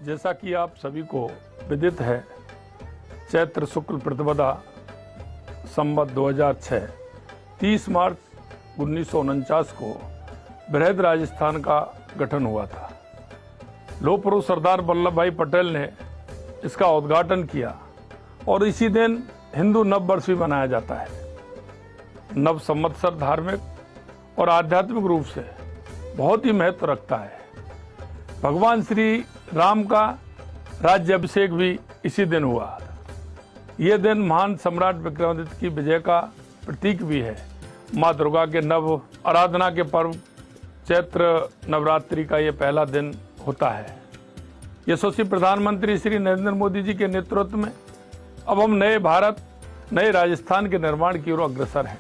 जैसा कि आप सभी को विदित है, चैत्र शुक्ल प्रतिपदा संवत 2006 30 मार्च 1949 को बृहद राजस्थान का गठन हुआ था। लौह पुरुष सरदार वल्लभ भाई पटेल ने इसका उद्घाटन किया और इसी दिन हिंदू नव वर्ष भी मनाया जाता है। नव संवत्सर धार्मिक और आध्यात्मिक रूप से बहुत ही महत्व रखता है। भगवान श्री राम का राज्याभिषेक भी इसी दिन हुआ। यह दिन महान सम्राट विक्रमादित्य की विजय का प्रतीक भी है। माँ दुर्गा के नव आराधना के पर्व चैत्र नवरात्रि का ये पहला दिन होता है। यशस्वी प्रधानमंत्री श्री नरेंद्र मोदी जी के नेतृत्व में अब हम नए भारत, नए राजस्थान के निर्माण की ओर अग्रसर हैं।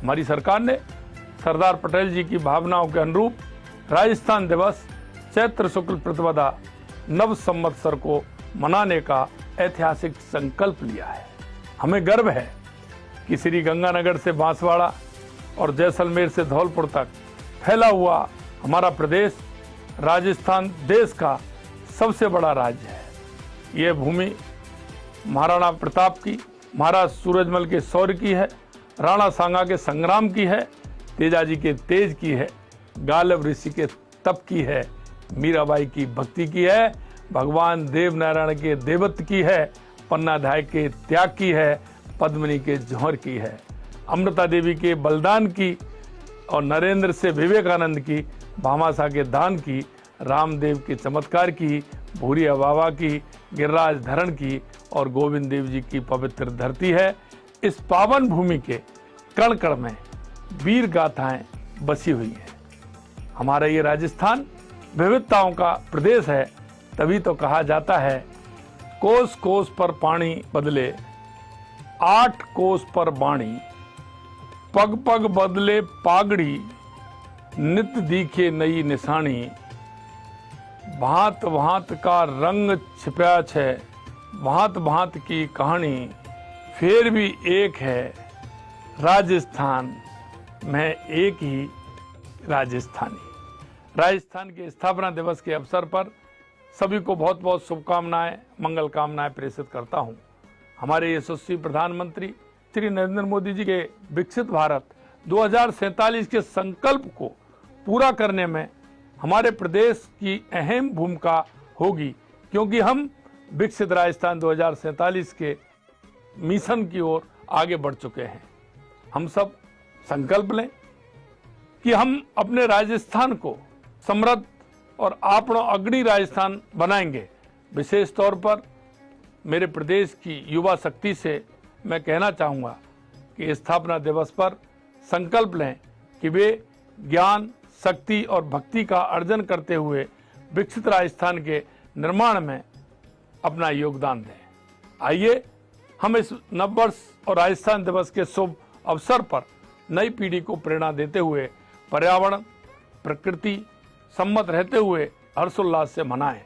हमारी सरकार ने सरदार पटेल जी की भावनाओं के अनुरूप राजस्थान दिवस चैत्र शुक्ल प्रतिपदा नव संवत्सर को मनाने का ऐतिहासिक संकल्प लिया है। हमें गर्व है कि श्री गंगानगर से बांसवाड़ा और जैसलमेर से धौलपुर तक फैला हुआ हमारा प्रदेश राजस्थान देश का सबसे बड़ा राज्य है। यह भूमि महाराणा प्रताप की, महाराज सूरजमल के शौर्य की है, राणा सांगा के संग्राम की है, तेजाजी के तेज की है, गालिब ऋषि के तप की है, मीराबाई की भक्ति की है, भगवान देवनारायण के देवत्व की है, पन्नाधाय के त्याग की है, पद्मिनी के जौहर की है, अमृता देवी के बलिदान की और नरेंद्र से विवेकानंद की, भामाशाह के दान की, रामदेव के चमत्कार की, भूरिया बाबा की, गिरिराज धरण की और गोविंद देव जी की पवित्र धरती है। इस पावन भूमि के कण कण में वीर गाथाएं बसी हुई हैं। हमारा ये राजस्थान विविधताओं का प्रदेश है, तभी तो कहा जाता है कोस कोस पर पानी बदले, 8 कोस पर बाणी, पग पग बदले पागड़ी, नित दिखे नई निशानी, भांत भांत का रंग छिपा है, भांत भांत की कहानी, फिर भी एक है राजस्थान में एक ही राजस्थानी। राजस्थान के स्थापना दिवस के अवसर पर सभी को बहुत बहुत शुभकामनाएं, मंगल कामनाएं प्रेषित करता हूं। हमारे यशस्वी प्रधानमंत्री श्री नरेंद्र मोदी जी के विकसित भारत 2047 के संकल्प को पूरा करने में हमारे प्रदेश की अहम भूमिका होगी, क्योंकि हम विकसित राजस्थान 2047 के मिशन की ओर आगे बढ़ चुके हैं। हम सब संकल्प लें कि हम अपने राजस्थान को समृद्ध और आपनो अग्रणी राजस्थान बनाएंगे। विशेष तौर पर मेरे प्रदेश की युवा शक्ति से मैं कहना चाहूँगा कि स्थापना दिवस पर संकल्प लें कि वे ज्ञान, शक्ति और भक्ति का अर्जन करते हुए विकसित राजस्थान के निर्माण में अपना योगदान दें। आइए हम इस नववर्ष और राजस्थान दिवस के शुभ अवसर पर नई पीढ़ी को प्रेरणा देते हुए पर्यावरण, प्रकृति सम्मत रहते हुए हर्षोल्लास से मनाएं।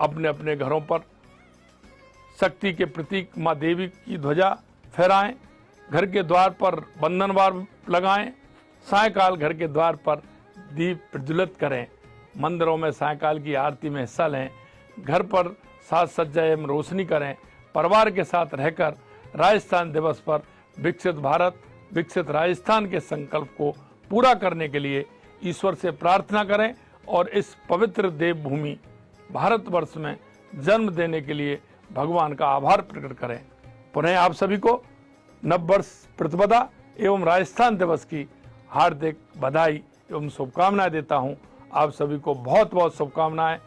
अपने अपने घरों पर शक्ति के प्रतीक माँ देवी की ध्वजा फहराएं, घर के द्वार पर बंधनवार लगाएं, सायंकाल घर के द्वार पर दीप प्रज्वलित करें, मंदिरों में सायंकाल की आरती में हिस्सा लें, घर पर साज सज्जा एवं रोशनी करें। परिवार के साथ रहकर राजस्थान दिवस पर विकसित भारत, विकसित राजस्थान के संकल्प को पूरा करने के लिए ईश्वर से प्रार्थना करें और इस पवित्र देवभूमि भारतवर्ष में जन्म देने के लिए भगवान का आभार प्रकट करें। पुनः आप सभी को नववर्ष प्रतिपदा एवं राजस्थान दिवस की हार्दिक बधाई एवं शुभकामनाएं देता हूं। आप सभी को बहुत बहुत शुभकामनाएं।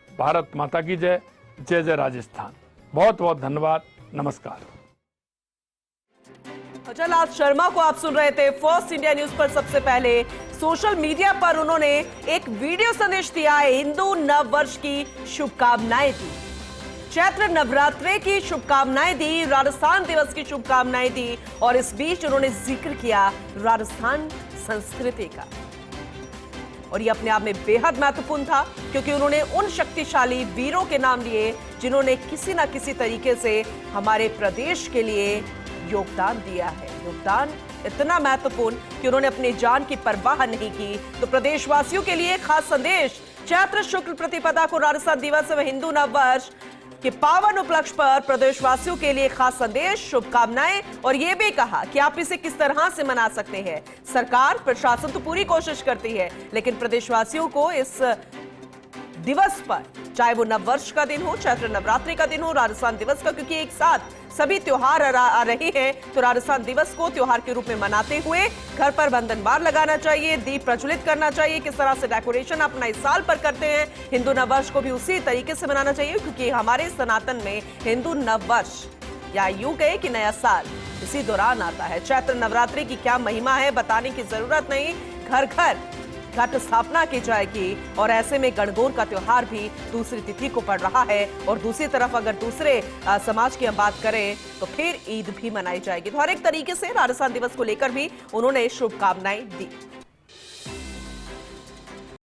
भारत माता की जय। जय जय राजस्थान। बहुत बहुत धन्यवाद। नमस्कार। अचलनाथ शर्मा को आप सुन रहे थे। फर्स्ट इंडिया न्यूज पर सबसे पहले सोशल मीडिया पर उन्होंने एक वीडियो संदेश दिया है, हिंदू नव वर्ष की शुभकामनाएं दी, चैत्र नवरात्रे की शुभकामनाएं दी, राजस्थान दिवस की शुभकामनाएं दी और इस बीच उन्होंने जिक्र किया राजस्थान संस्कृति का। और ये अपने आप में बेहद महत्वपूर्ण था, क्योंकि उन्होंने उन शक्तिशाली वीरों के नाम लिए जिन्होंने किसी ना किसी तरीके से हमारे प्रदेश के लिए योगदान दिया है। योगदान इतना महत्वपूर्ण कि उन्होंने अपनी जान की परवाह नहीं की। तो प्रदेशवासियों के लिए खास संदेश, चैत्र शुक्ल प्रतिपदा को राजस्थान दिवस व हिंदू नववर्ष के पावन उपलक्ष्य पर प्रदेशवासियों के लिए खास संदेश, शुभकामनाएं और यह भी कहा कि आप इसे किस तरह से मना सकते हैं। सरकार प्रशासन तो पूरी कोशिश करती है, लेकिन प्रदेशवासियों को इस दिवस पर, चाहे वो नववर्ष का दिन हो, चैत्र नवरात्रि का दिन हो, राजस्थान दिवस का, क्योंकि एक साथ सभी त्योहार आ रहे हैं, तो राजस्थान दिवस को त्योहार के रूप में मनाते हुए घर पर बंधन बार लगाना चाहिए, दीप प्रज्वलित करना चाहिए। किस तरह से डेकोरेशन अपना इस साल पर करते हैं, हिंदू नववर्ष को भी उसी तरीके से मनाना चाहिए, क्योंकि हमारे सनातन में हिंदू नववर्ष या यूं कहे कि नया साल इसी दौरान आता है। चैत्र नवरात्रि की क्या महिमा है बताने की जरूरत नहीं, घर घर घट स्थापना की जाएगी और ऐसे में गणगौर का त्योहार भी दूसरी तिथि को पड़ रहा है। और दूसरी तरफ अगर दूसरे समाज की हम बात करें तो फिर ईद भी मनाई जाएगी। तो हर एक तरीके से राजस्थान दिवस को लेकर भी उन्होंने शुभकामनाएं दी।